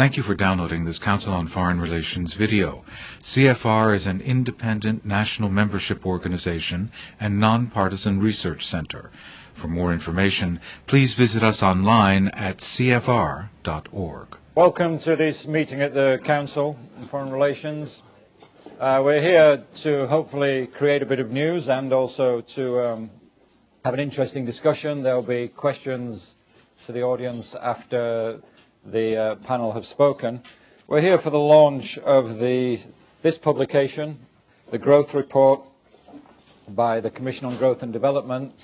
Thank you for downloading this Council on Foreign Relations video. CFR is an independent national membership organization and nonpartisan research center. For more information, please visit us online at cfr.org. Welcome to this meeting at the Council on Foreign Relations. We're here to hopefully create a bit of news and also to have an interesting discussion. There will be questions to the audience after the panel have spoken. We're here for the launch of this publication, the Growth Report by the Commission on Growth and Development,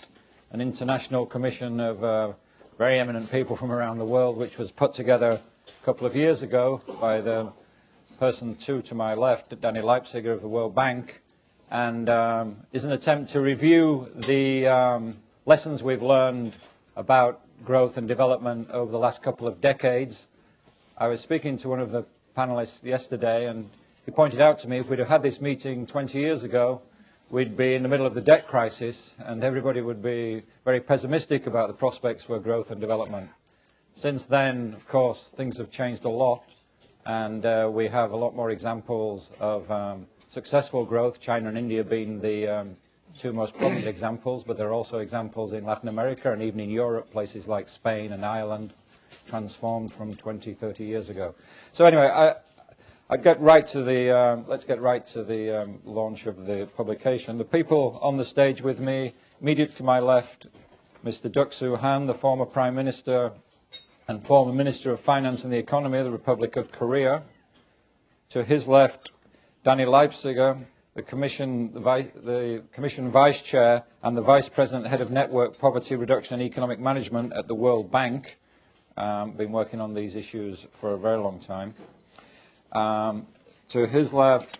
an international commission of very eminent people from around the world, which was put together a couple of years ago by the person to my left, Danny Leipziger of the World Bank, and is an attempt to review the lessons we've learned about growth and development over the last couple of decades. I was speaking to one of the panelists yesterday, and he pointed out to me if we'd have had this meeting 20 years ago, we'd be in the middle of the debt crisis, and everybody would be very pessimistic about the prospects for growth and development. Since then, of course, things have changed a lot, and we have a lot more examples of successful growth, China and India being the two most prominent examples, but there are also examples in Latin America and even in Europe, places like Spain and Ireland, transformed from 20, 30 years ago. So anyway, let's get right to the launch of the publication. The people on the stage with me, immediate to my left, Mr. Duck-soo, the former Prime Minister and former Minister of Finance and the Economy of the Republic of Korea. To his left, Danny Leipziger, the Commission Vice Chair and the Vice President, Head of Network Poverty Reduction and Economic Management at the World Bank. Been working on these issues for a very long time. To his left,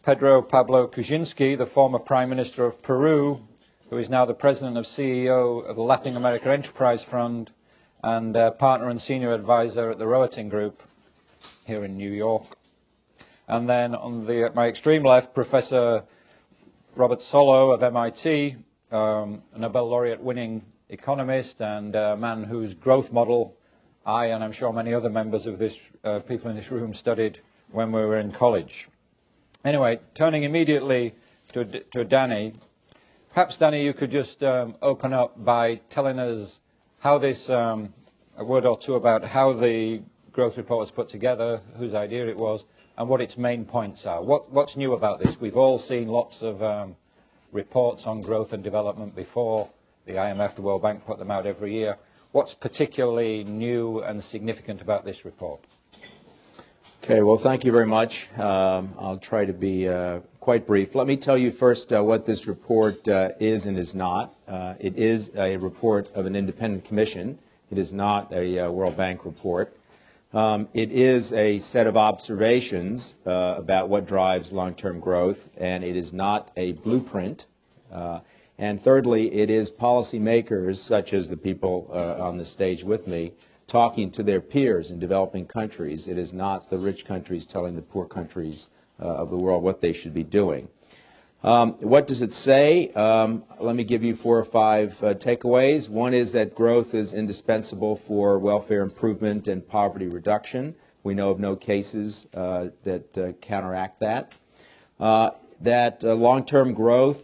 Pedro-Pablo Kuczynski, the former Prime Minister of Peru, who is now the President and CEO of the Latin America Enterprise Fund and partner and senior advisor at the Rohatyn Group here in New York. And then on my extreme left, Professor Robert Solow of MIT, a Nobel Laureate winning economist and a man whose growth model I and I'm sure many other members of this people in this room studied when we were in college. Anyway, turning immediately to Danny, perhaps Danny, you could just open up by telling us how this, a word or two about how the growth report was put together, whose idea it was, and what its main points are. What's new about this? We've all seen lots of reports on growth and development before. The IMF, the World Bank put them out every year. What's particularly new and significant about this report? Okay, well, thank you very much. I'll try to be quite brief. Let me tell you first what this report is and is not. It is a report of an independent commission. It is not a World Bank report. It is a set of observations about what drives long-term growth, and it is not a blueprint. And thirdly, it is policymakers, such as the people on the stage with me, talking to their peers in developing countries. It is not the rich countries telling the poor countries of the world what they should be doing. What does it say? Let me give you 4 or 5 takeaways. One is that growth is indispensable for welfare improvement and poverty reduction. We know of no cases that counteract that. That long-term growth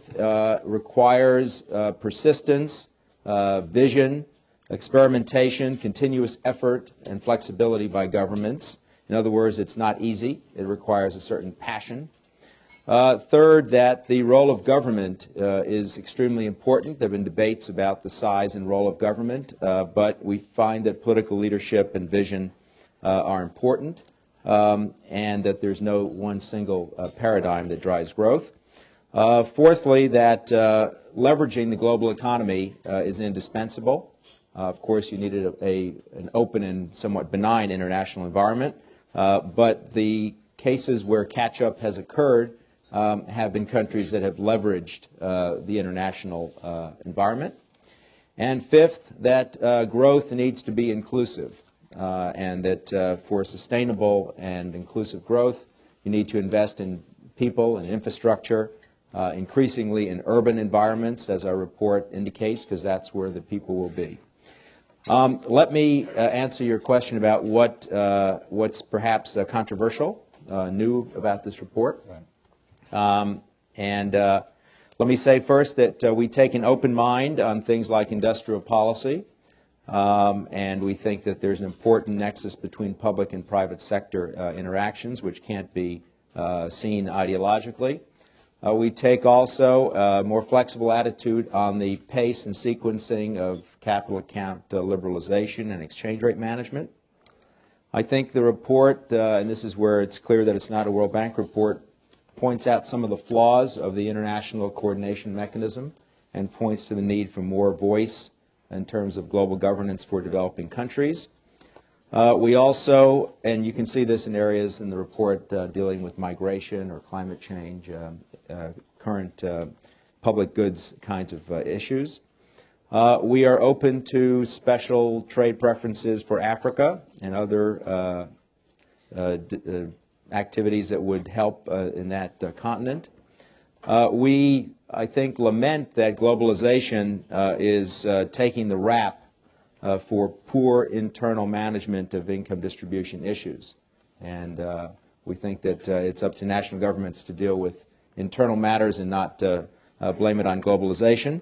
requires persistence, vision, experimentation, continuous effort, and flexibility by governments. In other words, it's not easy. It requires a certain passion. Third, that the role of government is extremely important. There have been debates about the size and role of government, but we find that political leadership and vision are important, and that there's no one single paradigm that drives growth. Fourthly, that leveraging the global economy is indispensable. Of course, you needed an open and somewhat benign international environment, but the cases where catch-up has occurred have been countries that have leveraged the international environment. And fifth, that growth needs to be inclusive, and that for sustainable and inclusive growth, you need to invest in people and infrastructure, increasingly in urban environments, as our report indicates, because that's where the people will be. Let me answer your question about what's perhaps controversial, new about this report. Right. Let me say first that we take an open mind on things like industrial policy, and we think that there's an important nexus between public and private sector interactions, which can't be seen ideologically. We take also a more flexible attitude on the pace and sequencing of capital account liberalization and exchange rate management. I think the report, and this is where it's clear that it's not a World Bank report, points out some of the flaws of the international coordination mechanism and points to the need for more voice in terms of global governance for developing countries. We also, and you can see this in areas in the report dealing with migration or climate change, current public goods kinds of issues. We are open to special trade preferences for Africa and other activities that would help in that continent. We, I think, lament that globalization is taking the rap for poor internal management of income distribution issues. And we think that it's up to national governments to deal with internal matters and not blame it on globalization.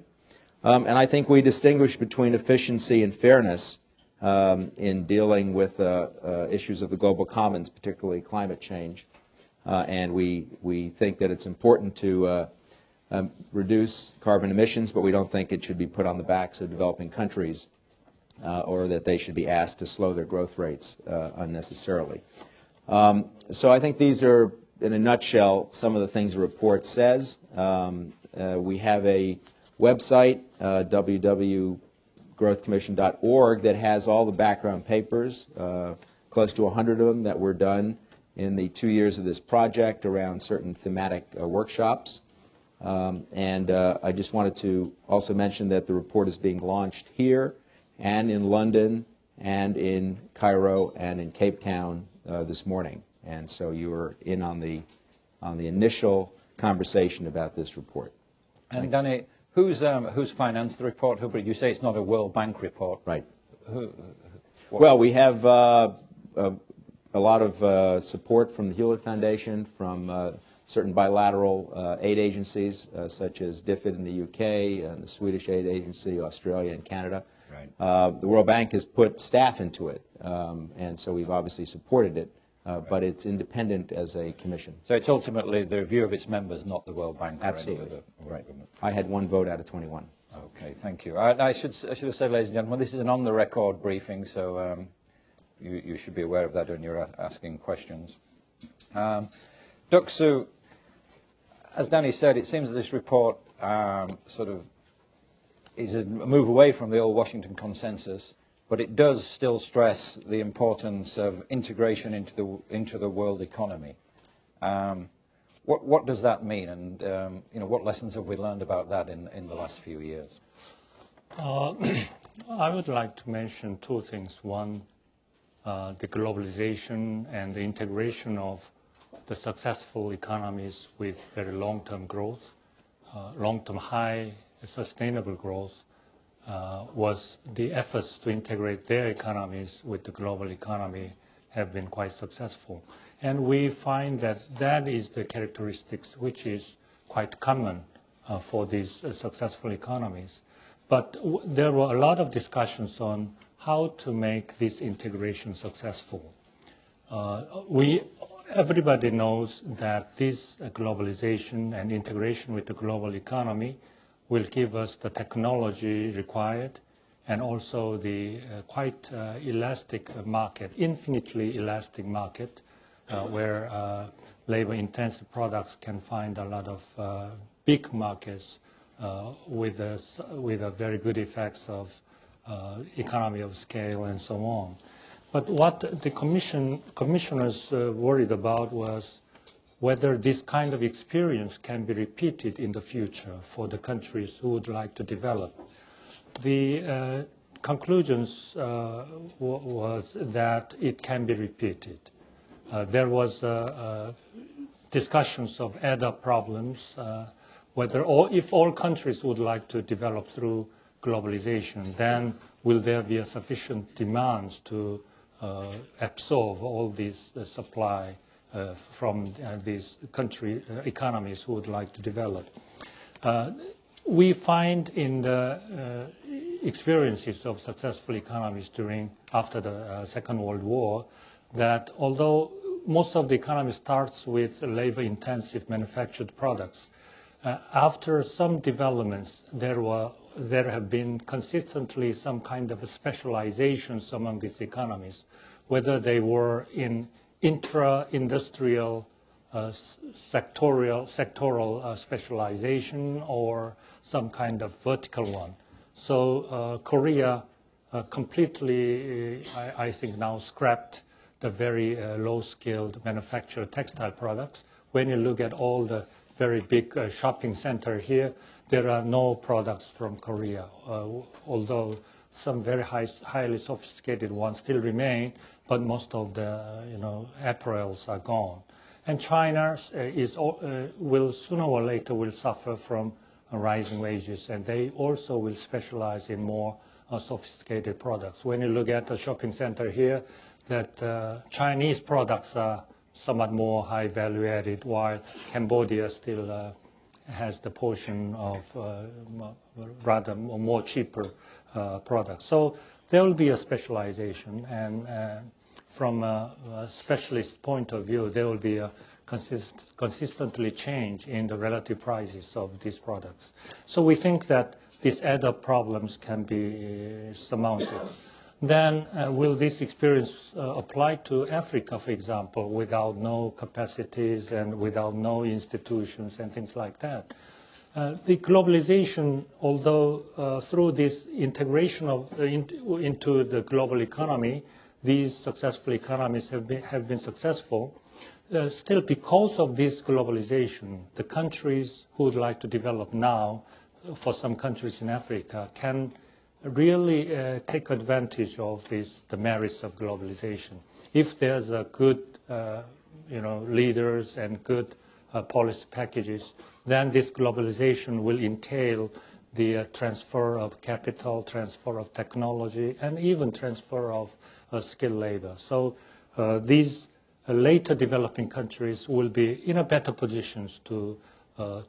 And I think we distinguish between efficiency and fairness in dealing with issues of the global commons, particularly climate change. And we think that it's important to reduce carbon emissions, but we don't think it should be put on the backs of developing countries or that they should be asked to slow their growth rates unnecessarily. So I think these are, in a nutshell, some of the things the report says. We have a website, www.growthcommission.org, that has all the background papers, close to 100 of them that were done in the 2 years of this project around certain thematic workshops. I just wanted to also mention that the report is being launched here and in London and in Cairo and in Cape Town this morning. And so you were in on the initial conversation about this report. And Danny, who's financed the report? You say it's not a World Bank report. Right. Well, we have a lot of support from the Hewlett Foundation, from certain bilateral aid agencies, such as DFID in the UK, and the Swedish Aid Agency, Australia, and Canada. Right. The World Bank has put staff into it, and so we've obviously supported it. But it's independent as a commission. So it's ultimately the review of its members, not the World Bank. Absolutely. Right. I had 1 vote out of 21. Okay, thank you. I should have said, ladies and gentlemen, this is an on-the-record briefing, so you should be aware of that when you're asking questions. Duck-soo, as Danny said, it seems that this report sort of is a move away from the old Washington consensus, but it does still stress the importance of integration into the world economy. What does that mean, and what lessons have we learned about that in the last few years? I would like to mention 2 things. One, the globalization and the integration of the successful economies with very long-term growth, long-term high sustainable growth. Was the efforts to integrate their economies with the global economy have been quite successful. And we find that that is the characteristics which is quite common for these successful economies. But there were a lot of discussions on how to make this integration successful. Everybody knows that this globalization and integration with the global economy will give us the technology required and also the quite elastic market, infinitely elastic market, where labor-intensive products can find a lot of big markets with a very good effects of economy of scale and so on. But what the commissioners worried about was whether this kind of experience can be repeated in the future for the countries who would like to develop. The conclusions was that it can be repeated. There was discussions of add-up problems, if all countries would like to develop through globalization, then will there be a sufficient demand to absorb all this supply from these country economies who would like to develop? We find in the experiences of successful economies after the Second World War that although most of the economy starts with labor-intensive manufactured products, after some developments, there have been consistently some kind of specializations among these economies, whether they were in intra-industrial sectoral specialization or some kind of vertical one. So Korea completely, I think now, scrapped the very low-skilled manufactured textile products. When you look at all the very big shopping center here, there are no products from Korea, although some very highly sophisticated ones still remain, but most of the apparels are gone. And China will sooner or later will suffer from rising wages, and they also will specialize in more sophisticated products. When you look at the shopping center here, that Chinese products are somewhat more high value added, while Cambodia still has the portion of rather more cheaper products. So there will be a specialization, and from a specialist point of view, there will be a consistently change in the relative prices of these products. So we think that these add-up problems can be surmounted. Then will this experience apply to Africa, for example, without no capacities and without no institutions and things like that? The globalization, although through this integration into the global economy, these successful economies have been successful. Still, because of this globalization, the countries who would like to develop now, for some countries in Africa, can really take advantage of the merits of globalization. If there's a good, leaders and good policy packages, then this globalization will entail the transfer of capital, transfer of technology, and even transfer of skilled labor. So these later developing countries will be in a better positions to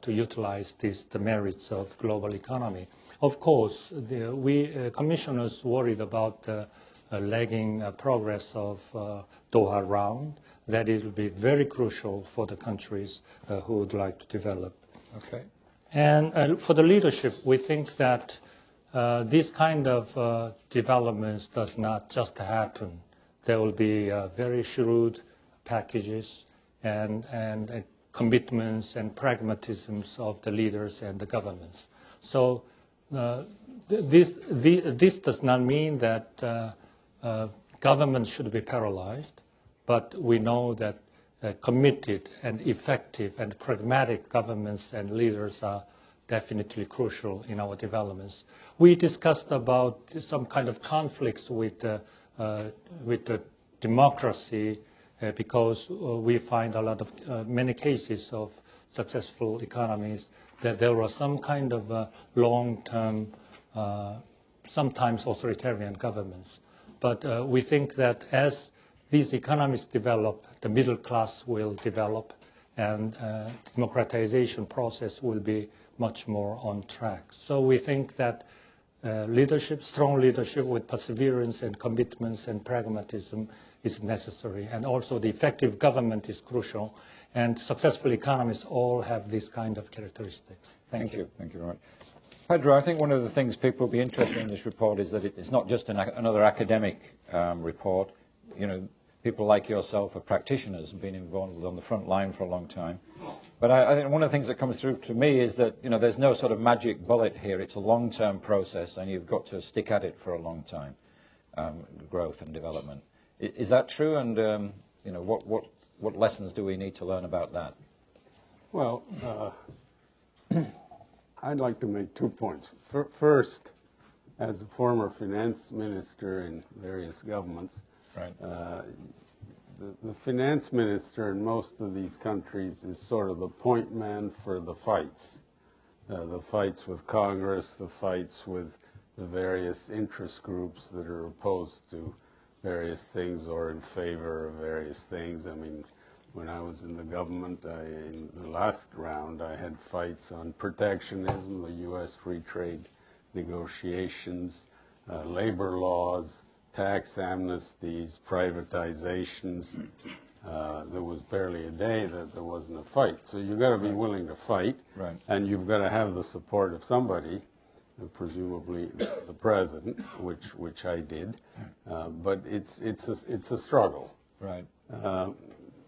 utilize the merits of global economy. Of course, we commissioners worried about the lagging progress of Doha round. That it will be very crucial for the countries who would like to develop. Okay. And for the leadership, we think that this kind of developments does not just happen. There will be very shrewd packages and commitments and pragmatisms of the leaders and the governments. So this does not mean that governments should be paralyzed, but we know that committed and effective and pragmatic governments and leaders are definitely crucial in our developments. We discussed about some kind of conflicts with the democracy because we find a lot of many cases of successful economies that there was some kind of long-term, sometimes authoritarian governments. But we think that as these economies develop, the middle class will develop, and democratization process will be much more on track. So we think that leadership, strong leadership with perseverance and commitments and pragmatism is necessary. And also the effective government is crucial. And successful economies all have this kind of characteristics. Thank you. Thank you very much. Pedro, I think one of the things people will be interested in this report is that it's not just another academic report. You know, people like yourself are practitioners and been involved on the front line for a long time. But I think one of the things that comes through to me is that, you know, there's no sort of magic bullet here. It's a long-term process, and you've got to stick at it for a long time, growth and development. Is that true? And, you know, what lessons do we need to learn about that? Well, I'd like to make 2 points. First, as a former finance minister in various governments, Right. The finance minister in most of these countries is sort of the point man for the fights with Congress, the fights with the various interest groups that are opposed to various things or in favor of various things. I mean, when I was in the government, in the last round, I had fights on protectionism, the U.S. free trade negotiations, labor laws, tax amnesties, privatizations. There was barely a day that there wasn't a fight. So you've got to be willing to fight, Right. and you've got to have the support of somebody, presumably the president, which I did. But it's a struggle. Right.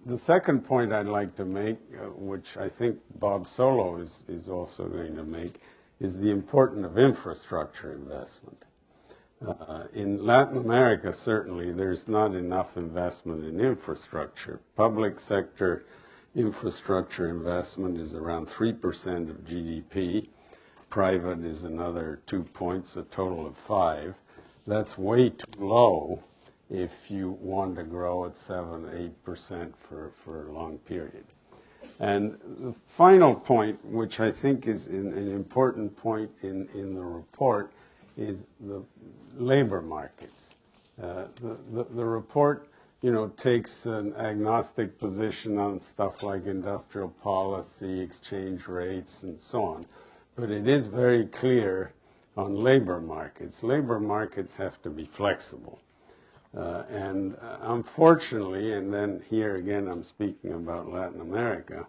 The second point I'd like to make, which I think Bob Solow is also going to make, is the importance of infrastructure investment. In Latin America, certainly, there's not enough investment in infrastructure. Public sector infrastructure investment is around 3% of GDP. Private is another 2 points, a total of 5. That's way too low if you want to grow at 7-8% for a long period. And the final point, which I think is an important point in the report, is the labor markets. The report, takes an agnostic position on stuff like industrial policy, exchange rates, and so on. But it is very clear on labor markets. Labor markets have to be flexible. And unfortunately, and then here again I'm speaking about Latin America,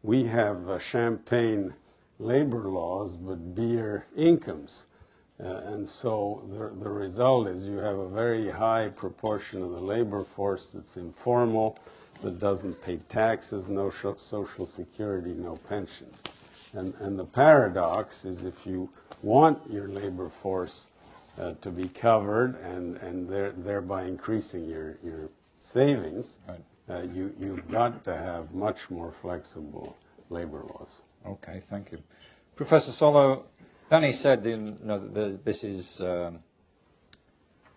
we have champagne labor laws but beer incomes. And so the result is you have a very high proportion of the labor force that's informal, that doesn't pay taxes, no social security, no pensions. And the paradox is if you want your labor force to be covered and thereby increasing your savings, right. You've got to have much more flexible labor laws. Okay, thank you. Professor Solow, Danny said this is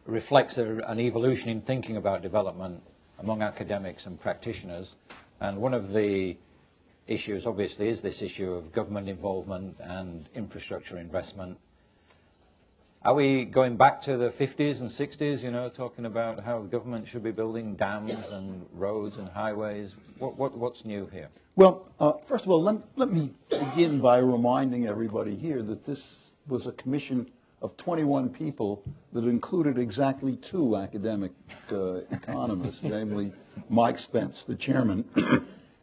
reflects an evolution in thinking about development among academics and practitioners, and one of the issues obviously is this issue of government involvement and infrastructure investment. Are we going back to the 50s and 60s, talking about how the government should be building dams and roads and highways? What's new here? Well, first of all, let me begin by reminding everybody here that this was a commission of 21 people that included exactly 2 academic economists, namely Mike Spence, the chairman,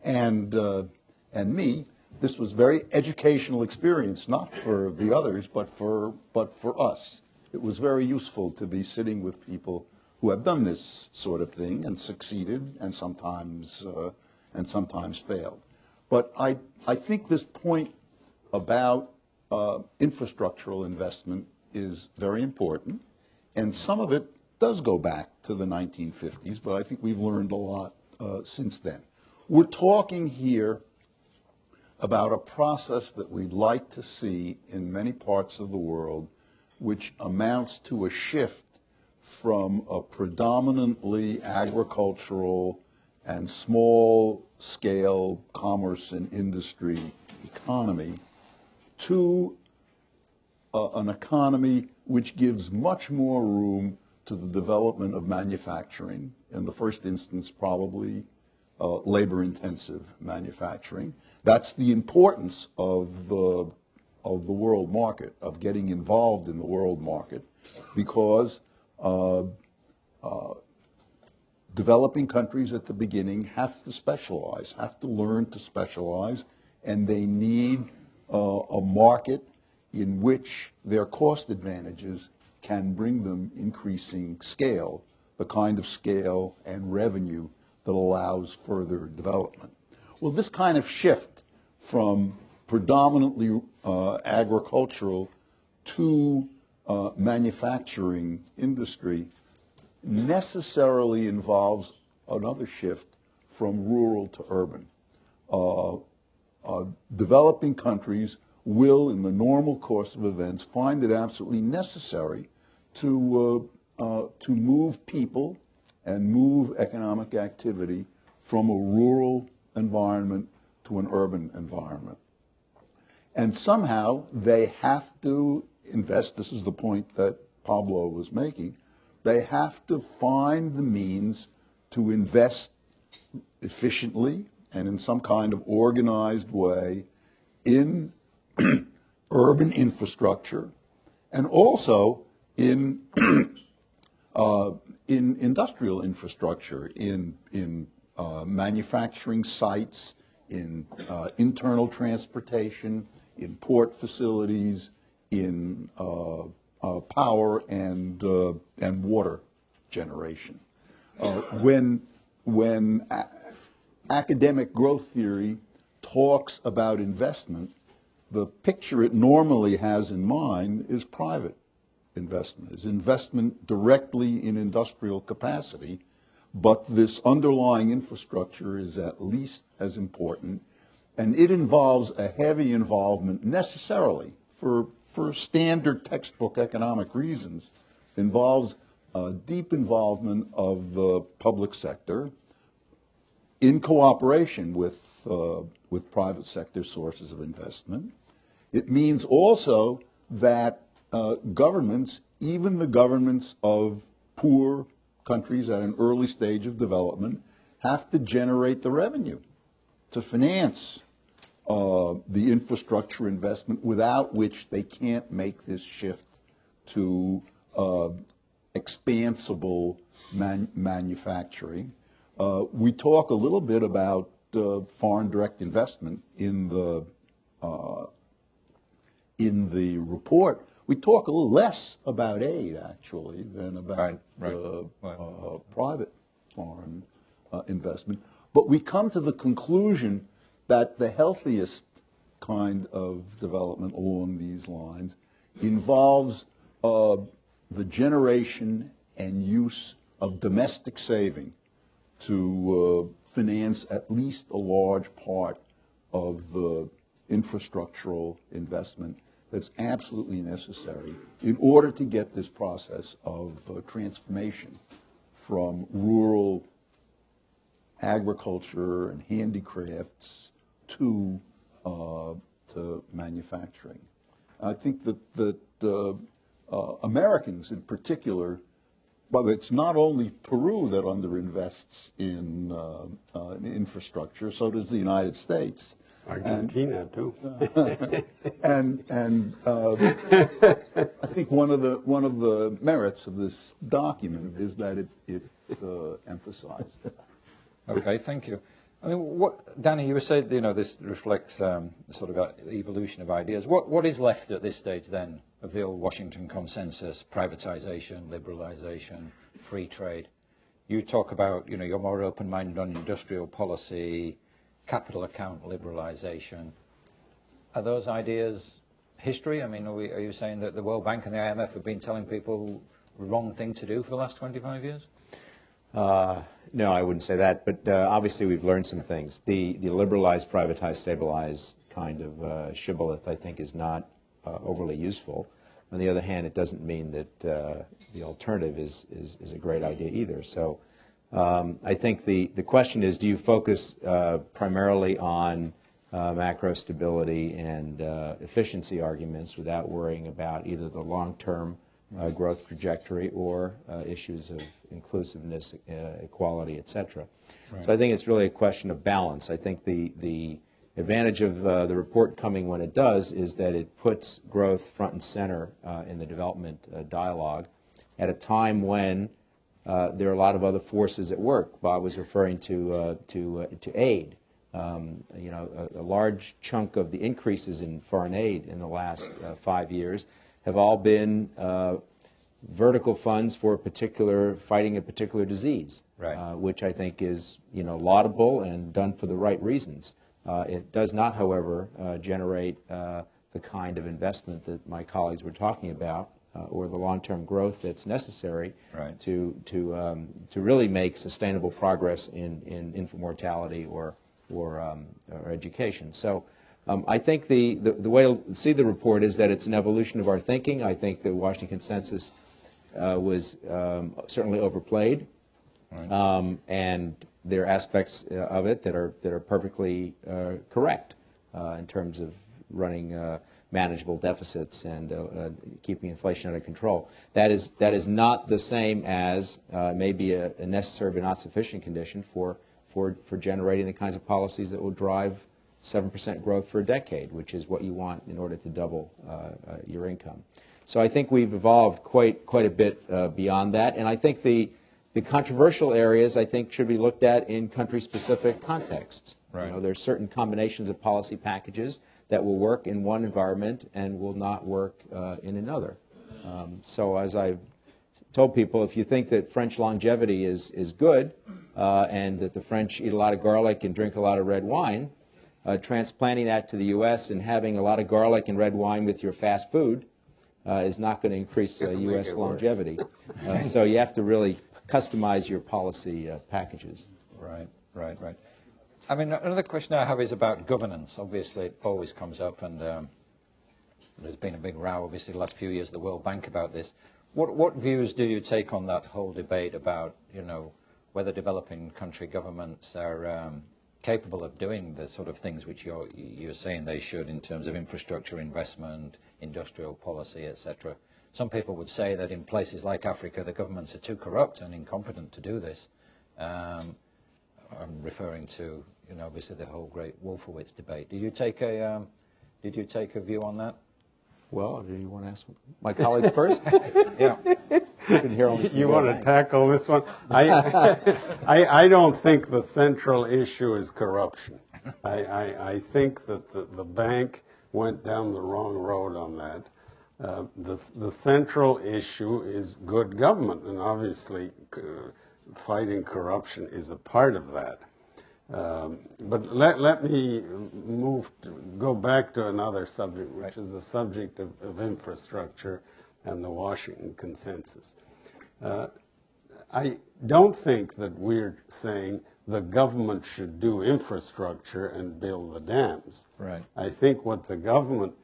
and me. This was very educational experience, not for the others, but for us. It was very useful to be sitting with people who have done this sort of thing and succeeded and sometimes failed. But I think this point about infrastructural investment is very important, and some of it does go back to the 1950s, but I think we've learned a lot since then. We're talking here about a process that we'd like to see in many parts of the world, which amounts to a shift from a predominantly agricultural and small-scale commerce and industry economy to an economy which gives much more room to the development of manufacturing, in the first instance probably labor-intensive manufacturing. That's the importance of the world market, of getting involved in the world market, because developing countries at the beginning have to specialize, have to learn to specialize, and they need a market in which their cost advantages can bring them increasing scale, the kind of scale and revenue that allows further development. Well, this kind of shift from predominantly agricultural to manufacturing industry necessarily involves another shift from rural to urban. Developing countries will, in the normal course of events, find it absolutely necessary to move people and move economic activity from a rural environment to an urban environment. And somehow they have to invest, this is the point that Pablo was making, they have to find the means to invest efficiently and in some kind of organized way in urban infrastructure and also in industrial infrastructure, in manufacturing sites, in internal transportation, in port facilities, in power and water generation. When academic growth theory talks about investment, the picture it normally has in mind is private investment, is investment directly in industrial capacity, but this underlying infrastructure is at least as important, and it involves a heavy involvement necessarily for standard textbook economic reasons, involves a deep involvement of the public sector in cooperation with private sector sources of investment. It means also that governments, even the governments of poor countries at an early stage of development, have to generate the revenue to finance the infrastructure investment, without which they can't make this shift to expansible manufacturing. We talk a little bit about foreign direct investment in the report. We talk a little less about aid, actually, than about private foreign investment. But we come to the conclusion that the healthiest kind of development along these lines involves the generation and use of domestic saving to finance at least a large part of the infrastructural investment that's absolutely necessary in order to get this process of transformation from rural agriculture and handicrafts to manufacturing. I think that Americans in particular, but it's not only Peru that underinvests in infrastructure, so does the United States. Argentina too. And I think one of the merits of this document is that it emphasizes that. Okay, thank you. I mean, Danny, you were saying, this reflects sort of evolution of ideas. What is left at this stage then of the old Washington consensus, privatization, liberalization, free trade? You talk about, you're more open-minded on industrial policy, capital account liberalization. Are those ideas history? I mean, are you saying that the World Bank and the IMF have been telling people the wrong thing to do for the last 25 years? No, I wouldn't say that, but obviously we've learned some things. The liberalize, privatize, stabilize kind of shibboleth, I think, is not overly useful. On the other hand, it doesn't mean that the alternative is a great idea either. So I think the question is, do you focus primarily on macro stability and efficiency arguments without worrying about either the long-term growth trajectory or issues of inclusiveness, equality, etc. Right. So I think it's really a question of balance. I think the advantage of the report coming when it does is that it puts growth front and center in the development dialogue at a time when there are a lot of other forces at work. Bob was referring to aid. A large chunk of the increases in foreign aid in the last 5 years have all been vertical funds for fighting a particular disease, right. Which I think is laudable and done for the right reasons. It does not, however, generate the kind of investment that my colleagues were talking about, or the long-term growth that's necessary right. to really make sustainable progress in infant mortality or education. So. I think the way to see the report is that it's an evolution of our thinking. I think the Washington Consensus was certainly overplayed, right. And there are aspects of it that are perfectly correct in terms of running manageable deficits and keeping inflation under control. That is not the same as maybe a necessary but not sufficient condition for generating the kinds of policies that will drive 7% growth for a decade, which is what you want in order to double your income. So I think we've evolved quite a bit beyond that, and I think the controversial areas I think should be looked at in country-specific contexts. Right. You know, there's certain combinations of policy packages that will work in one environment and will not work in another. So as I've told people, if you think that French longevity is good and that the French eat a lot of garlic and drink a lot of red wine, transplanting that to the U.S. and having a lot of garlic and red wine with your fast food is not going to increase U.S. longevity. So you have to really customize your policy packages. Right. I mean, another question I have is about governance. Obviously, it always comes up, and there's been a big row, obviously, the last few years at the World Bank about this. What views do you take on that whole debate about, you know, whether developing country governments are capable of doing the sort of things which you're saying they should in terms of infrastructure investment, industrial policy, etc.? Some people would say that in places like Africa, the governments are too corrupt and incompetent to do this. I'm referring to, you know, obviously the whole great Wolfowitz debate. Did you take a view on that? Well, do you want to ask my colleagues first? Yeah. You want to tackle this one? I don't think the central issue is corruption. I think that the bank went down the wrong road on that. The central issue is good government, and obviously fighting corruption is a part of that. But let me go back to another subject, which is the subject of infrastructure and the Washington Consensus. I don't think that we're saying the government should do infrastructure and build the dams. Right. I think what the government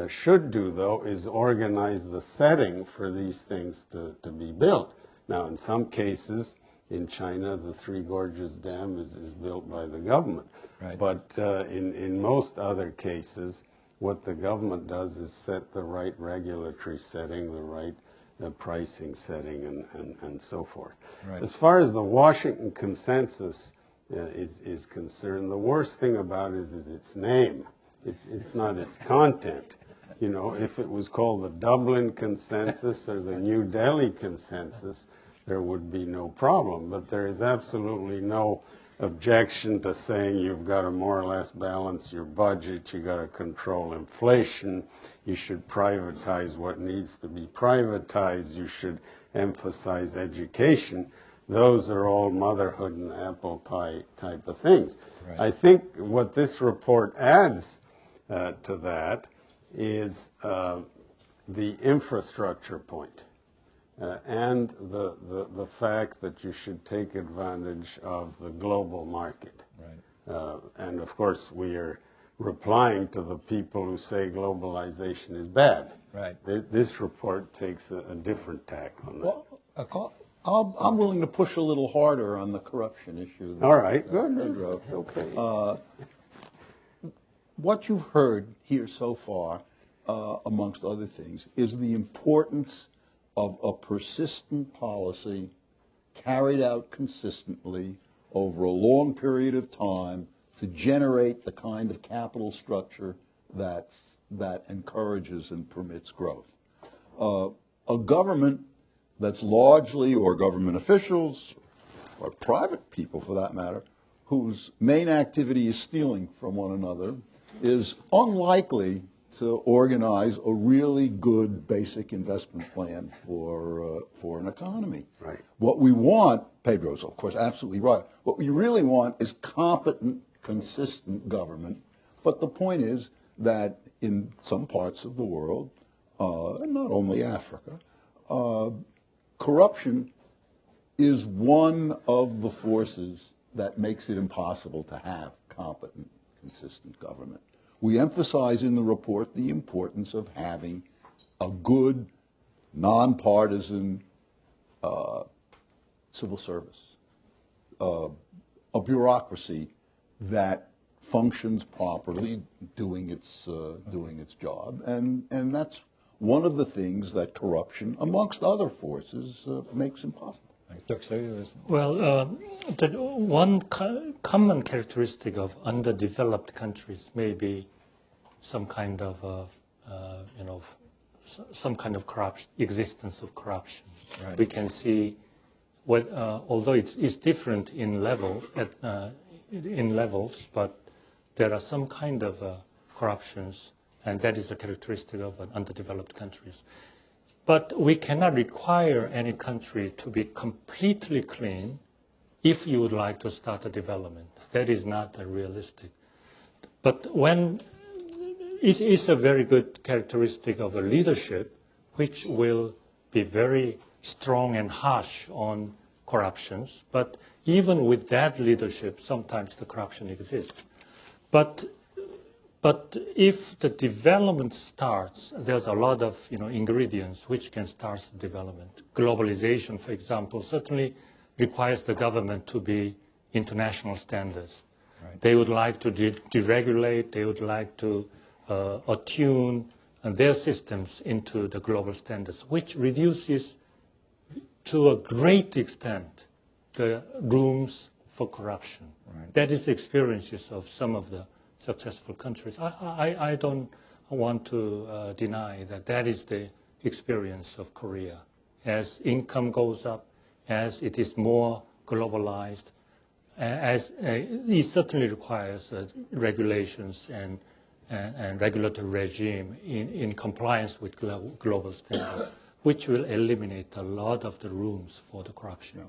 should do, though, is organize the setting for these things to be built. Now, in some cases, in China, the Three Gorges Dam is built by the government. Right. But in most other cases, what the government does is set the right regulatory setting, the right pricing setting, and so forth. Right. As far as the Washington Consensus is concerned, the worst thing about it is its name. It's not its content. You know, if it was called the Dublin Consensus or the New Delhi Consensus, there would be no problem. But there is absolutely no objection to saying you've got to more or less balance your budget, you've got to control inflation, you should privatize what needs to be privatized, you should emphasize education. Those are all motherhood and apple pie type of things. Right. I think what this report adds to that is the infrastructure point. And the fact that you should take advantage of the global market. Right. And of course, we are replying to the people who say globalization is bad. Right. This report takes a different tack on that. Well, I'm willing to push a little harder on the corruption issue. All right, good. Pedro. That's okay. What you've heard here so far, amongst other things, is the importance of a persistent policy carried out consistently over a long period of time to generate the kind of capital structure that encourages and permits growth. A government that's largely, or government officials, or private people for that matter, whose main activity is stealing from one another, is unlikely to organize a really good basic investment plan for an economy. Right. What we want, Pedro's of course absolutely right, what we really want is competent, consistent government. But the point is that in some parts of the world, and not only Africa, corruption is one of the forces that makes it impossible to have competent, consistent government. We emphasize in the report the importance of having a good, nonpartisan civil service, a bureaucracy that functions properly, doing its job, and that's one of the things that corruption, amongst other forces, makes impossible. Duck-soo. Well, the one common characteristic of underdeveloped countries may be some kind of, some kind of corruption, existence of corruption. Right. We can see, although it's different in in levels, but there are some kind of corruptions, and that is a characteristic of underdeveloped countries. But we cannot require any country to be completely clean if you would like to start a development. That is not realistic. But when it is a very good characteristic of a leadership, which will be very strong and harsh on corruptions. But even with that leadership, sometimes the corruption exists. But if the development starts, there's a lot of ingredients which can start the development. Globalization, for example, certainly requires the government to be international standards. Right. They would like to deregulate. They would like to attune their systems into the global standards, which reduces to a great extent the rooms for corruption. Right. That is the experiences of some of the successful countries. I don't want to deny that is the experience of Korea. As income goes up, as it is more globalized, as it certainly requires regulations and regulatory regime in compliance with global standards, which will eliminate a lot of the rooms for the corruption.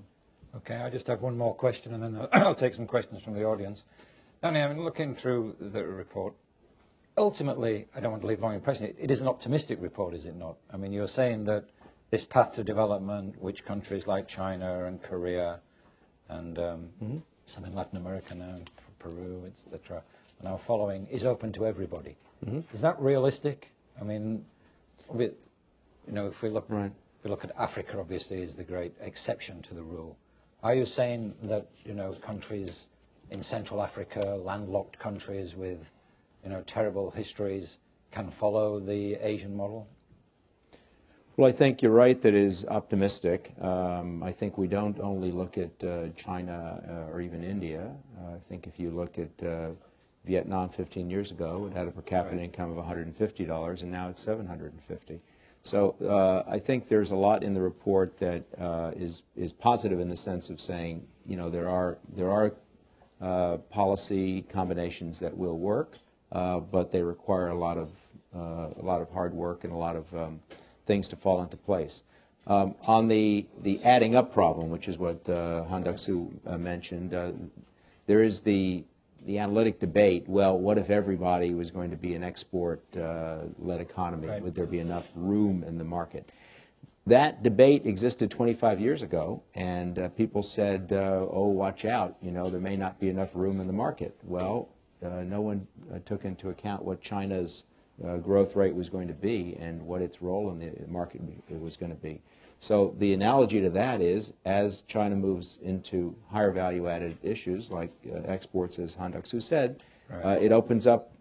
Okay, I just have one more question, and then I'll take some questions from the audience. Danny, I'm looking through the report. Ultimately, I don't want to leave long impression. It is an optimistic report, is it not? I mean, you're saying that this path to development, which countries like China and Korea and some in Latin America now, Peru, etc., are now following, is open to everybody. Mm-hmm. Is that realistic? I mean, if we look, right. If we look at Africa, obviously, is the great exception to the rule. Are you saying that countries in Central Africa, landlocked countries with terrible histories, can follow the Asian model? Well, I think you're right that it is optimistic. I think we don't only look at China or even India. I think if you look at Vietnam 15 years ago, it had a per capita income of $150, and now it's $750. So I think there's a lot in the report that is positive in the sense of saying, there are policy combinations that will work, but they require a lot of hard work and a lot of things to fall into place. On the adding up problem, which is what Duck-soo mentioned, there is the analytic debate. Well, what if everybody was going to be an export-led economy? Right. Would there be enough room in the market? That debate existed 25 years ago, and people said, oh, watch out, there may not be enough room in the market. Well, no one took into account what China's growth rate was going to be and what its role in the market was going to be. So the analogy to that is, as China moves into higher value-added issues like exports, as Duck-soo said, right. It opens up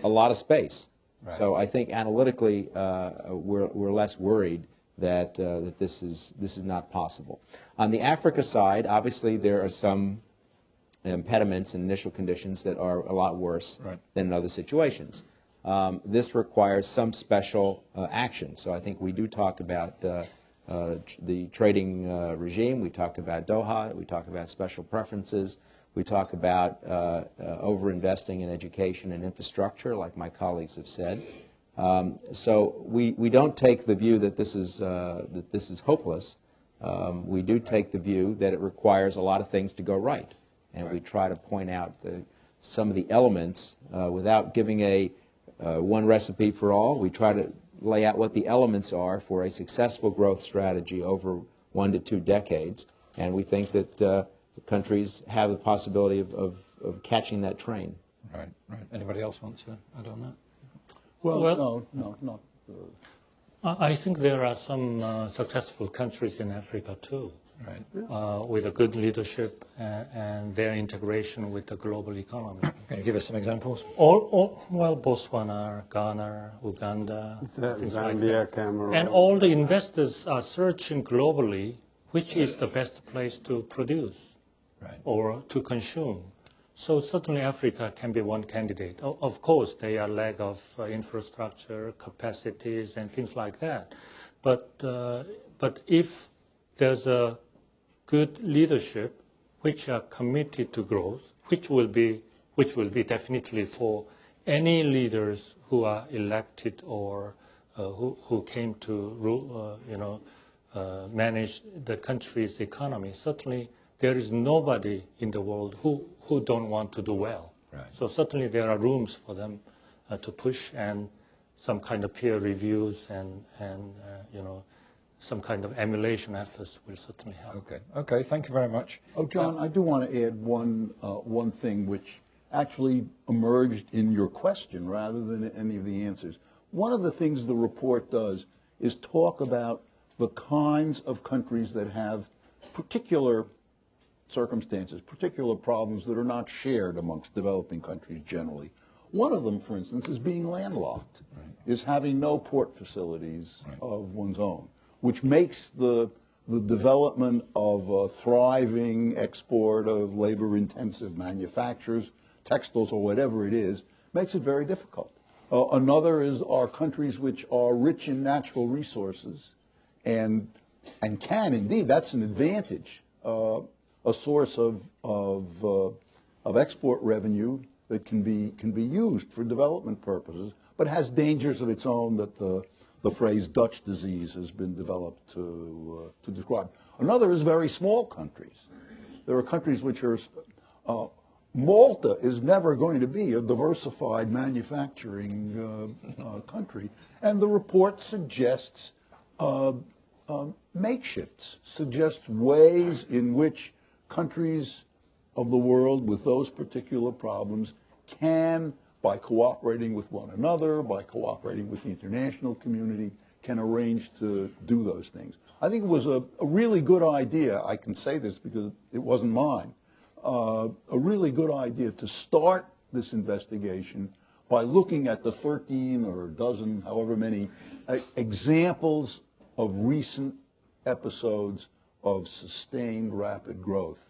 a lot of space. Right. So I think analytically we're less worried that this is not possible. On the Africa side, obviously there are some impediments and initial conditions that are a lot worse right. than in other situations. This requires some special action. So I think we do talk about the trading regime. We talk about Doha. We talk about special preferences. We talk about over-investing in education and infrastructure, like my colleagues have said. So we don't take the view that this is hopeless. We do take the view that it requires a lot of things to go right, and right. we try to point out some of the elements without giving a one recipe for all. We try to lay out what the elements are for a successful growth strategy over 1 to 2 decades, and we think that the countries have the possibility of catching that train. Right. Anybody else want to add on that? Well, no. I think there are some successful countries in Africa too, Right. with a good leadership and their integration with the global economy. Can you give us some examples? Well, Botswana, Ghana, Uganda, things like Zambia, that. Cameroon. And all the investors are searching globally which is the best place to produce or to consume. So certainly Africa can be one candidate. Of course, there are lack of infrastructure, capacities, and things like that. But if there's a good leadership which are committed to growth, which will be definitely for any leaders who are elected or who came to manage the country's economy. Certainly, there is nobody in the world who don't want to do well. Right. So certainly there are rooms for them to push, and some kind of peer reviews and some kind of emulation efforts will certainly help. Okay. Thank you very much. Oh, John, I do want to add one thing which actually emerged in your question rather than any of the answers. One of the things the report does is talk about the kinds of countries that have particular circumstances, particular problems that are not shared amongst developing countries generally. One of them, for instance, is being landlocked, is having no port facilities of one's own, which makes the development of a thriving export of labor-intensive manufacturers, textiles or whatever it is, makes it very difficult. Another is our countries which are rich in natural resources and can indeed, that's an advantage, a source of export revenue that can be used for development purposes, but has dangers of its own that the phrase Dutch disease has been developed to describe. Another is very small countries. There are countries which are Malta is never going to be a diversified manufacturing country, and the report suggests makeshifts, suggests ways in which countries of the world with those particular problems can, by cooperating with one another, by cooperating with the international community, can arrange to do those things. I think it was a really good idea. I can say this because it wasn't mine. A really good idea to start this investigation by looking at the 13 or a dozen, however many, examples of recent episodes of sustained rapid growth,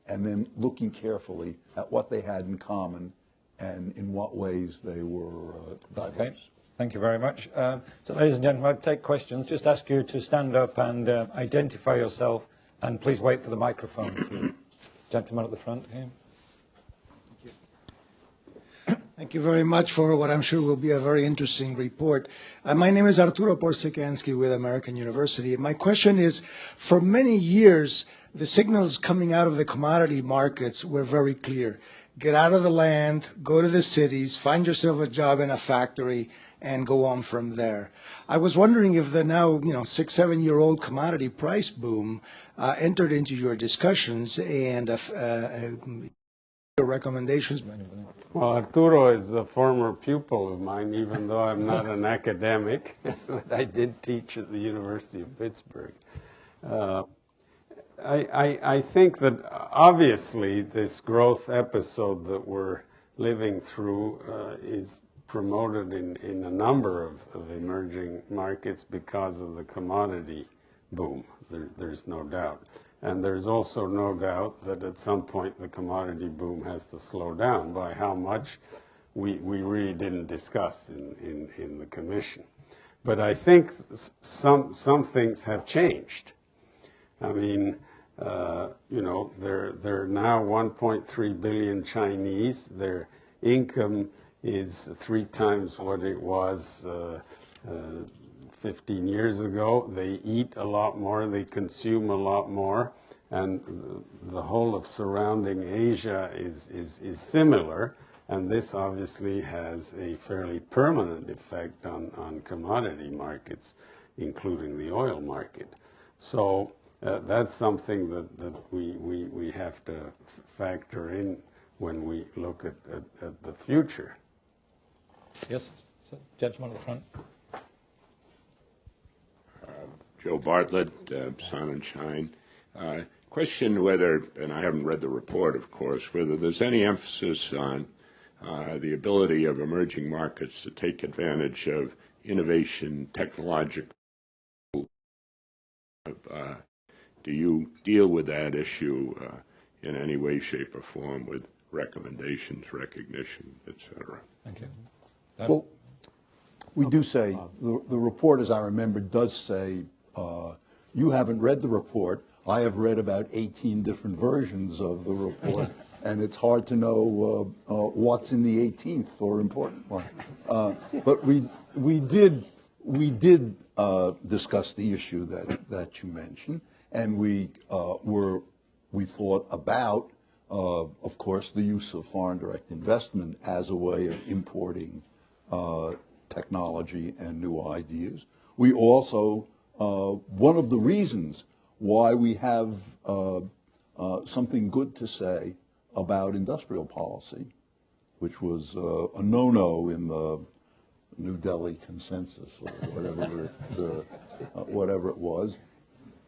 and then looking carefully at what they had in common and in what ways they were diverse. Okay. Thank you very much. So ladies and gentlemen, I'll take questions. Just ask you to stand up and identify yourself, and please wait for the microphone to you. Gentleman at the front here. Thank you very much for what I'm sure will be a very interesting report. My name is Arturo Porsekansky with American University. My question is, for many years, the signals coming out of the commodity markets were very clear. Get out of the land, go to the cities, find yourself a job in a factory, and go on from there. I was wondering if the now 6-7-year-old commodity price boom entered into your discussions and your recommendations. Well, Arturo is a former pupil of mine, even though I'm not an academic, but I did teach at the University of Pittsburgh. I think that obviously this growth episode that we're living through is promoted in a number of emerging markets because of the commodity boom. There's no doubt. And there's also no doubt that at some point the commodity boom has to slow down. By how much, we really didn't discuss in the commission. But I think some things have changed. I mean, there are now 1.3 billion Chinese. Their income is 3 times what it was 15 years ago. They eat a lot more, they consume a lot more, and the whole of surrounding Asia is similar, and this obviously has a fairly permanent effect on commodity markets, including the oil market. So that's something that we have to factor in when we look at the future. Yes, gentleman at the front. Joe Bartlett, Sun and Shine. Question whether, and I haven't read the report, of course, whether there's any emphasis on the ability of emerging markets to take advantage of innovation, technological. Do you deal with that issue in any way, shape, or form with recommendations, recognition, et cetera? Thank you. Well, we do say, the report, as I remember, does say, you haven't read the report. I have read about 18 different versions of the report, and it's hard to know what's in the 18th or important one. But we did discuss the issue that you mentioned, and we thought about, of course, the use of foreign direct investment as a way of importing technology and new ideas. We also, one of the reasons why we have something good to say about industrial policy, which was a no-no in the New Delhi consensus or whatever it was,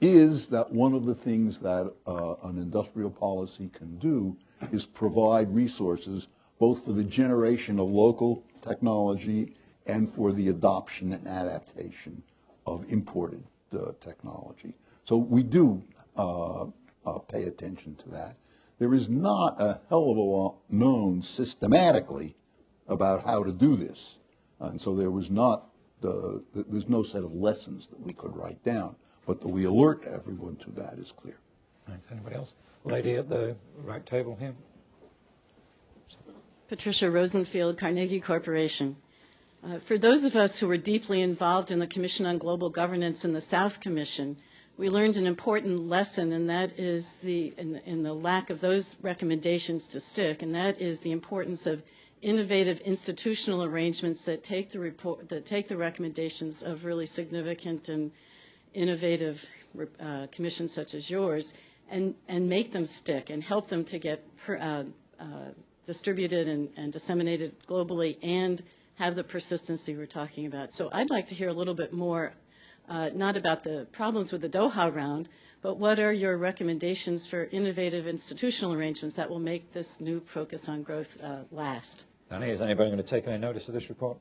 is that one of the things that an industrial policy can do is provide resources both for the generation of local technology and for the adoption and adaptation of imported technology. So we do pay attention to that. There is not a hell of a lot known systematically about how to do this. And so there was not, there's no set of lessons that we could write down. But that we alert everyone to that is clear. Thanks. Anybody else? Lady at the right table here. Patricia Rosenfield, Carnegie Corporation. For those of us who were deeply involved in the Commission on Global Governance and the South Commission, we learned an important lesson, and that is in the lack of those recommendations to stick, and that is the importance of innovative institutional arrangements that take the recommendations of really significant and innovative commissions such as yours, and make them stick and help them to get distributed and disseminated globally and have the persistency we're talking about. So I'd like to hear a little bit more, not about the problems with the Doha round, but what are your recommendations for innovative institutional arrangements that will make this new focus on growth last? Danny, is anybody going to take any notice of this report?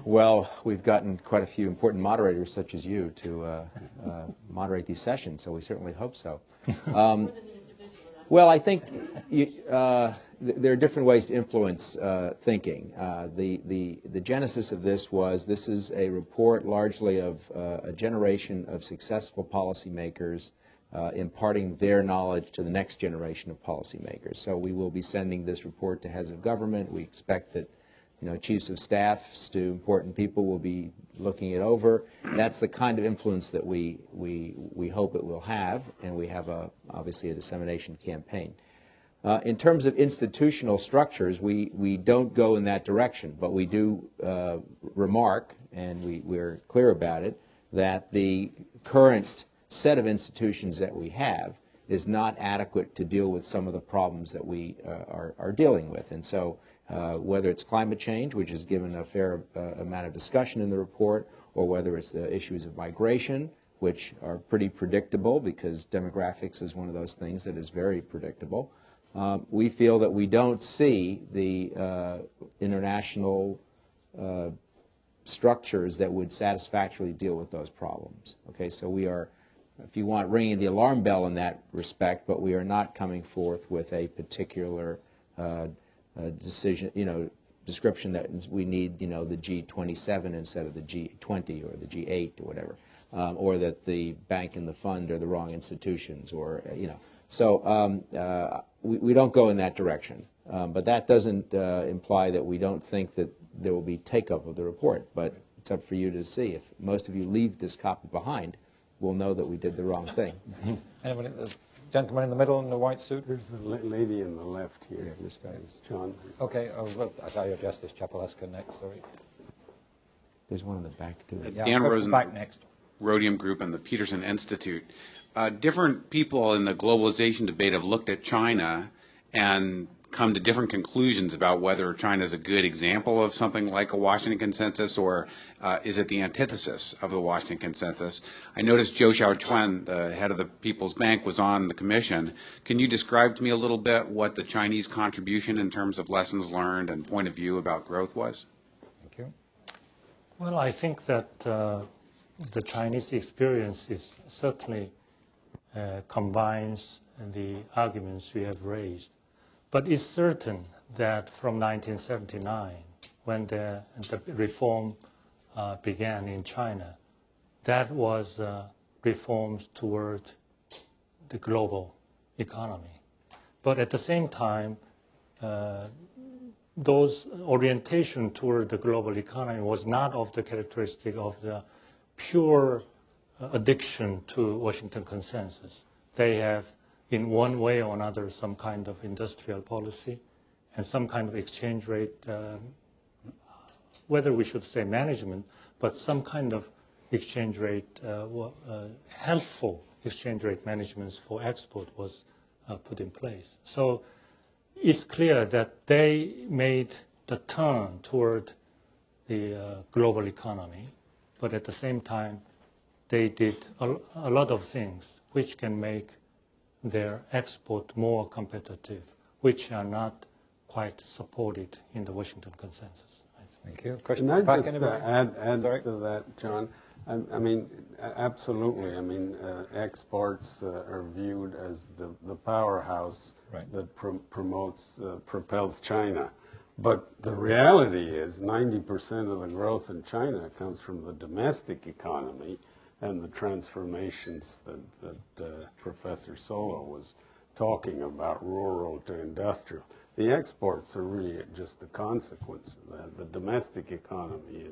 Well, we've gotten quite a few important moderators, such as you, to moderate these sessions, so we certainly hope so. Well, I think there are different ways to influence thinking. The genesis of this is a report largely of a generation of successful policymakers imparting their knowledge to the next generation of policymakers. So we will be sending this report to heads of government. We expect that chiefs of staffs to important people will be looking it over. That's the kind of influence that we hope it will have, and we have obviously a dissemination campaign. In terms of institutional structures, we don't go in that direction, but we do remark, and we're clear about it, that the current set of institutions that we have is not adequate to deal with some of the problems that we are dealing with. And so whether it's climate change, which is given a fair amount of discussion in the report, or whether it's the issues of migration, which are pretty predictable because demographics is one of those things that is very predictable, we feel that we don't see the international structures that would satisfactorily deal with those problems. Okay, so we are, if you want, ringing the alarm bell in that respect, but we are not coming forth with a particular description that we need, the G27 instead of the G20 or the G8 or whatever, or that the bank and the fund are the wrong institutions, or So we don't go in that direction, but that doesn't imply that we don't think that there will be take-up of the report. But it's up for you to see. If most of you leave this copy behind, we'll know that we did the wrong thing. Anybody? The gentleman in the middle in the white suit. There's the lady in the left here. Yeah, this guy. John. Okay. Well, I address this Chapaleska next. Sorry. There's one in the back too. Dan Rosen, back next. Rhodium Group and the Peterson Institute. Different people in the globalization debate have looked at China and come to different conclusions about whether China is a good example of something like a Washington Consensus, or is it the antithesis of the Washington Consensus? I noticed Zhou Xiaochuan, the head of the People's Bank, was on the commission. Can you describe to me a little bit what the Chinese contribution in terms of lessons learned and point of view about growth was? Thank you. Well, I think that the Chinese experience is certainly combines the arguments we have raised. But it's certain that from 1979, when the reform began in China, that was reforms toward the global economy. But at the same time, those orientation toward the global economy was not of the characteristic of the pure addiction to Washington Consensus. They have, in one way or another, some kind of industrial policy and some kind of exchange rate, whether we should say management, but some kind of exchange rate, helpful exchange rate managements for export was put in place. So it's clear that they made the turn toward the global economy, but at the same time, they did a lot of things which can make their export more competitive, which are not quite supported in the Washington Consensus. Thank you. Question Can I back, just anybody? add to that, John? I mean, absolutely. I mean, exports are viewed as the powerhouse that propels China. But the reality is 90% of the growth in China comes from the domestic economy and the transformations that Professor Solow was talking about, rural to industrial. The exports are really just the consequence of that. The domestic economy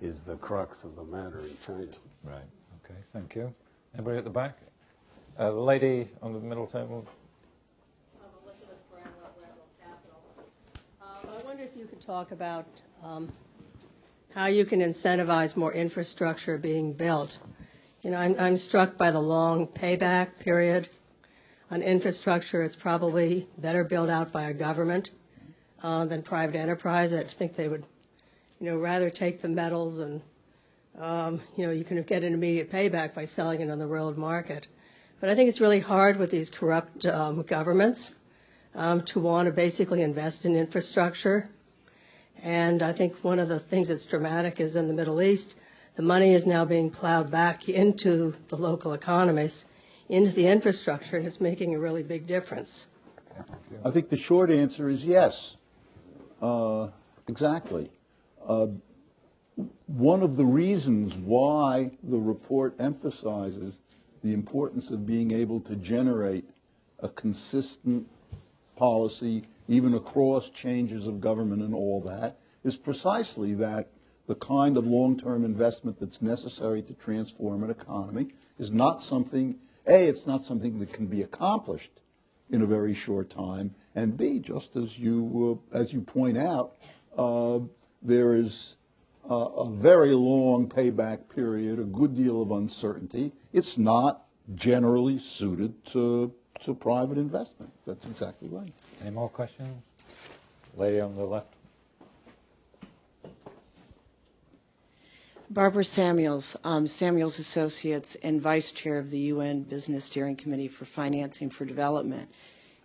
is the crux of the matter in China. Right. Okay. Thank you. Anybody at the back? The lady on the middle table. I wonder if you could talk about how you can incentivize more infrastructure being built. You know, I'm struck by the long payback period on infrastructure. It's probably better built out by a government than private enterprise. I think they would, rather take the metals and, you can get an immediate payback by selling it on the world market. But I think it's really hard with these corrupt governments to want to basically invest in infrastructure. And I think one of the things that's dramatic is in the Middle East, the money is now being plowed back into the local economies, into the infrastructure, and it's making a really big difference. I think the short answer is yes. Exactly. One of the reasons why the report emphasizes the importance of being able to generate a consistent policy, even across changes of government and all that, is precisely that the kind of long-term investment that's necessary to transform an economy is not something, A, it's not something that can be accomplished in a very short time, and B, just as you point out, there is a very long payback period, a good deal of uncertainty. It's not generally suited to private investment. That's exactly right. Any more questions? Lady on the left. Barbara Samuels, Samuels Associates and Vice Chair of the UN Business Steering Committee for Financing for Development.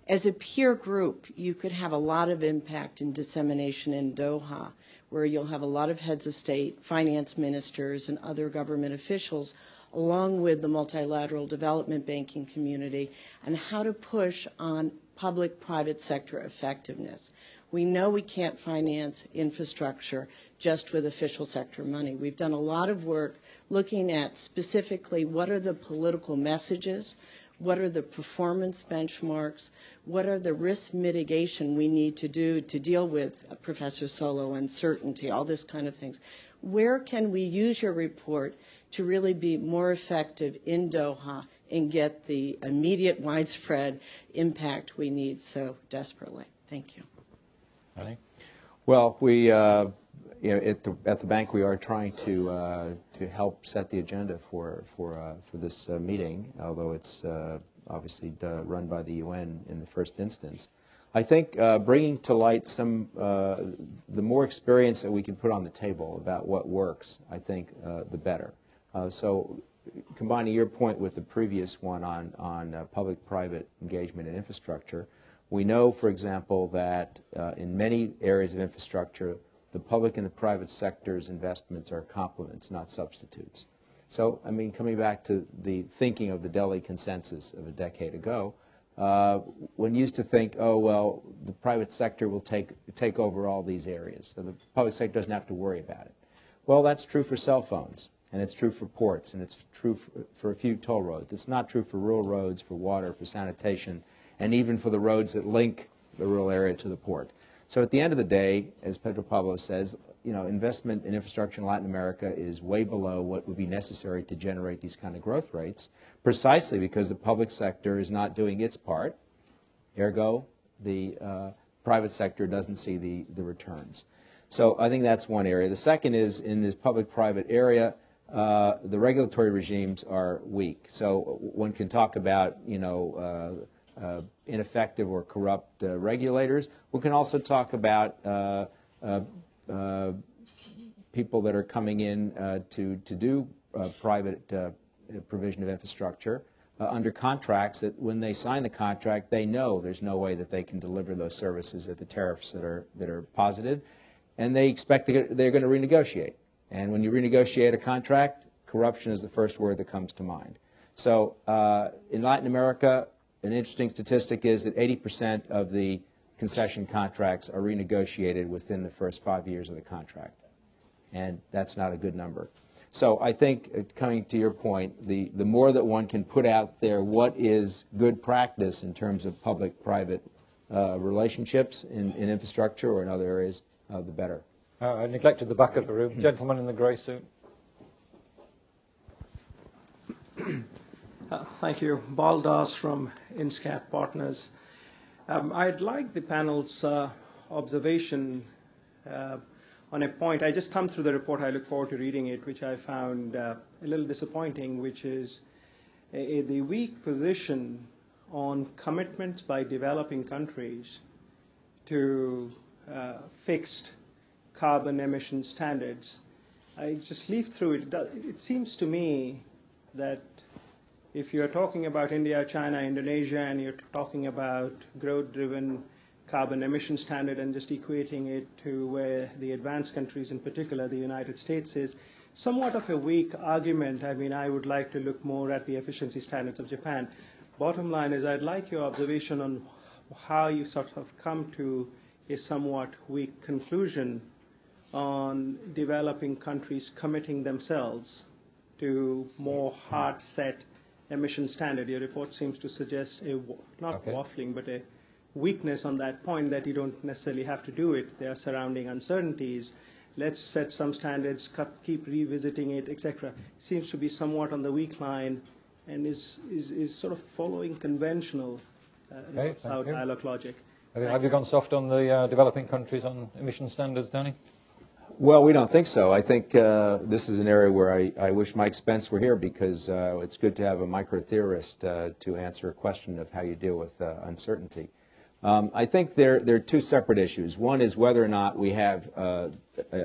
As a peer group, you could have a lot of impact and dissemination in Doha, where you'll have a lot of heads of state, finance ministers, and other government officials, along with the multilateral development banking community, and how to push on public-private sector effectiveness. We know we can't finance infrastructure just with official sector money. We've done a lot of work looking at specifically what are the political messages, what are the performance benchmarks, what are the risk mitigation we need to do to deal with Professor Solow, uncertainty, all this kind of things. Where can we use your report to really be more effective in Doha and get the immediate widespread impact we need so desperately? Thank you. Ready? Well, we at the bank we are trying to help set the agenda for this meeting, although it's obviously run by the UN in the first instance. I think bringing to light some, the more experience that we can put on the table about what works, I think the better. So combining your point with the previous one on public-private engagement in infrastructure, we know, for example, that in many areas of infrastructure, the public and the private sector's investments are complements, not substitutes. So, I mean, coming back to the thinking of the Delhi Consensus of a decade ago, one used to think, oh, well, the private sector will take over all these areas, so the public sector doesn't have to worry about it. Well, that's true for cell phones, and it's true for ports, and it's true for a few toll roads. It's not true for rural roads, for water, for sanitation, and even for the roads that link the rural area to the port. So at the end of the day, as Pedro-Pablo says, investment in infrastructure in Latin America is way below what would be necessary to generate these kind of growth rates, precisely because the public sector is not doing its part. Ergo, the private sector doesn't see the returns. So I think that's one area. The second is in this public-private area, the regulatory regimes are weak. So one can talk about, ineffective or corrupt regulators. We can also talk about people that are coming in to do private provision of infrastructure under contracts that when they sign the contract, they know there's no way that they can deliver those services at the tariffs that are posited, and they expect they're going to renegotiate. And when you renegotiate a contract, corruption is the first word that comes to mind. So in Latin America, an interesting statistic is that 80% of the concession contracts are renegotiated within the first 5 years of the contract. And that's not a good number. So I think, coming to your point, the more that one can put out there what is good practice in terms of public-private relationships in infrastructure or in other areas, the better. I neglected the back of the room. Gentleman in the grey suit. Thank you. Baldas from INSCAT Partners. I'd like the panel's observation on a point. I just thumbed through the report. I look forward to reading it, which I found a little disappointing, which is the weak position on commitments by developing countries to fixed carbon emission standards. I just leafed through it. It seems to me that if you're talking about India, China, Indonesia, and you're talking about growth-driven carbon emission standard and just equating it to where the advanced countries, in particular the United States, is somewhat of a weak argument. I mean, I would like to look more at the efficiency standards of Japan. Bottom line is I'd like your observation on how you sort of come to a somewhat weak conclusion on developing countries committing themselves to more hard-set emission standard. Your report seems to suggest not waffling, but a weakness on that point, that you don't necessarily have to do it. There are surrounding uncertainties. Let's set some standards, keep revisiting it, etc. Seems to be somewhat on the weak line and is sort of following conventional dialogue logic. Have you gone soft on the developing countries on emission standards, Danny? Well, we don't think so. I think this is an area where I wish Mike Spence were here, because it's good to have a micro-theorist to answer a question of how you deal with uncertainty. I think there are two separate issues. One is whether or not we have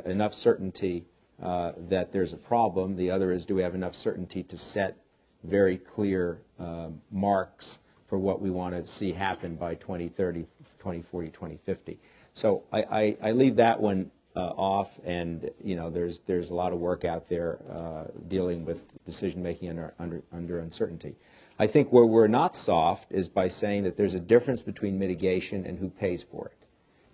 enough certainty that there's a problem. The other is, do we have enough certainty to set very clear marks for what we want to see happen by 2030, 2040, 2050. So I leave that one off, and there's a lot of work out there dealing with decision making under uncertainty. I think where we're not soft is by saying that there's a difference between mitigation and who pays for it,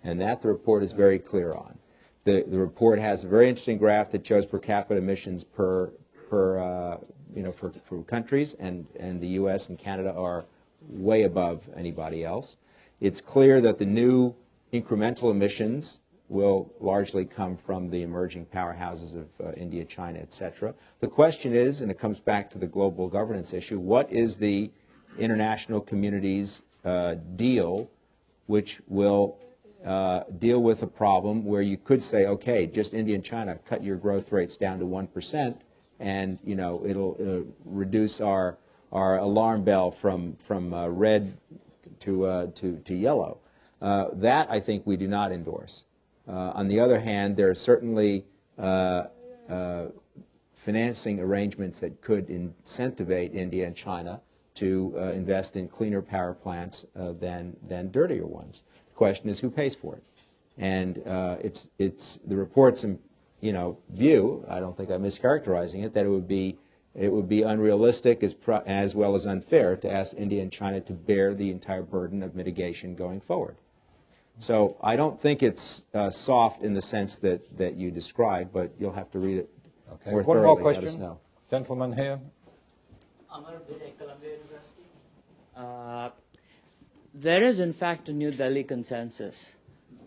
and that the report is very clear on. The report has a very interesting graph that shows per capita emissions for countries, and the U.S. and Canada are way above anybody else. It's clear that the new incremental emissions will largely come from the emerging powerhouses of India, China, etc. The question is, and it comes back to the global governance issue, what is the international community's deal which will deal with a problem where you could say, okay, just India and China, cut your growth rates down to 1%, and it'll reduce our alarm bell from red to yellow. That, I think, we do not endorse. On the other hand, there are certainly financing arrangements that could incentivize India and China to invest in cleaner power plants than dirtier ones. The question is who pays for it. And it's the report's view. I don't think I'm mischaracterizing it. That it would be unrealistic as well as unfair to ask India and China to bear the entire burden of mitigation going forward. So I don't think it's soft in the sense that you described, but you'll have to read it more thoroughly. One more question. Let us know. Gentleman here. Amar Bide, Columbia University. There is, in fact, a New Delhi consensus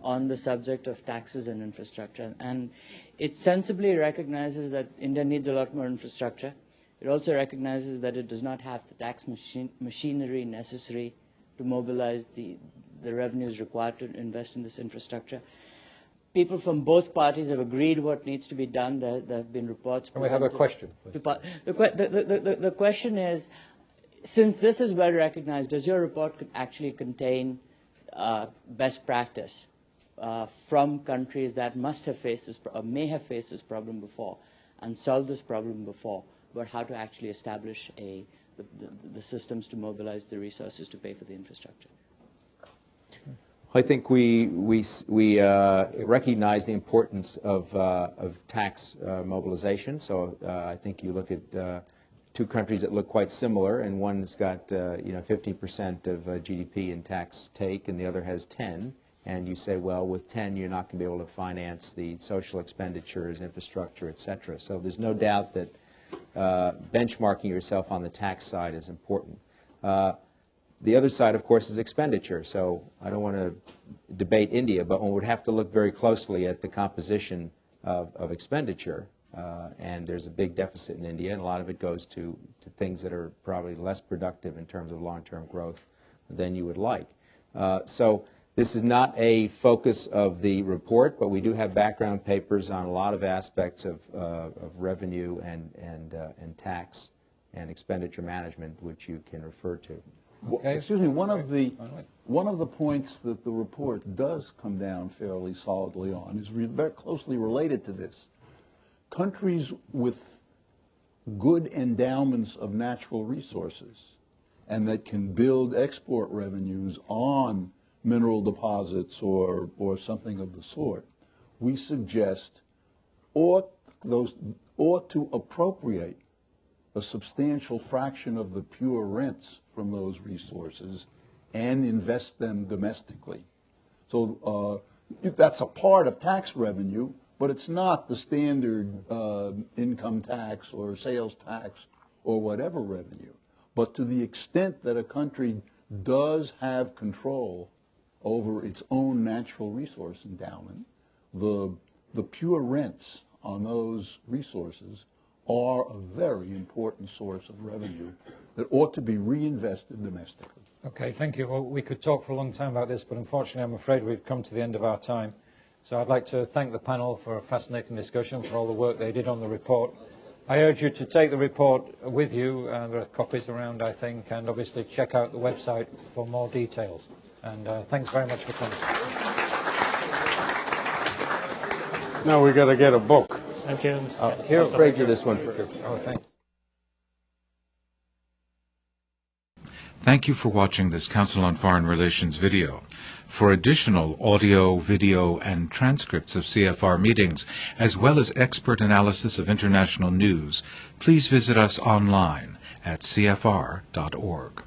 on the subject of taxes and infrastructure, and it sensibly recognizes that India needs a lot more infrastructure. It also recognizes that it does not have the tax machinery necessary to mobilize the revenues required to invest in this infrastructure. People from both parties have agreed what needs to be done. There have been reports. Can we have a question, please? The question is, since this is well recognized, does your report actually contain best practice from countries that must have faced this or may have faced this problem before and solved this problem before, about how to actually establish the systems to mobilize the resources to pay for the infrastructure? I think we recognize the importance of tax mobilization. So I think you look at two countries that look quite similar, and one's got 50% of GDP in tax take, and the other has 10. And you say, well, with 10, you're not going to be able to finance the social expenditures, infrastructure, et cetera. So there's no doubt that benchmarking yourself on the tax side is important. The other side, of course, is expenditure. So I don't want to debate India, but one would have to look very closely at the composition of expenditure. And there's a big deficit in India, and a lot of it goes to things that are probably less productive in terms of long-term growth than you would like. So this is not a focus of the report, but we do have background papers on a lot of aspects of revenue and tax and expenditure management, which you can refer to. Okay. Excuse me. One of the points that the report does come down fairly solidly on is very closely related to this. Countries with good endowments of natural resources and that can build export revenues on mineral deposits or something of the sort, we suggest ought to appropriate a substantial fraction of the pure rents from those resources and invest them domestically. So that's a part of tax revenue, but it's not the standard income tax or sales tax or whatever revenue. But to the extent that a country does have control over its own natural resource endowment, the pure rents on those resources are a very important source of revenue that ought to be reinvested domestically. Okay, thank you. Well, we could talk for a long time about this, but unfortunately I'm afraid we've come to the end of our time. So I'd like to thank the panel for a fascinating discussion, for all the work they did on the report. I urge you to take the report with you. There are copies around, I think, and obviously check out the website for more details. And thanks very much for coming. Now we got to get a book. Thank you. Here, Fraser, this one for you. Oh, thanks. Thank you for watching this Council on Foreign Relations video. For additional audio, video, and transcripts of CFR meetings, as well as expert analysis of international news, please visit us online at cfr.org.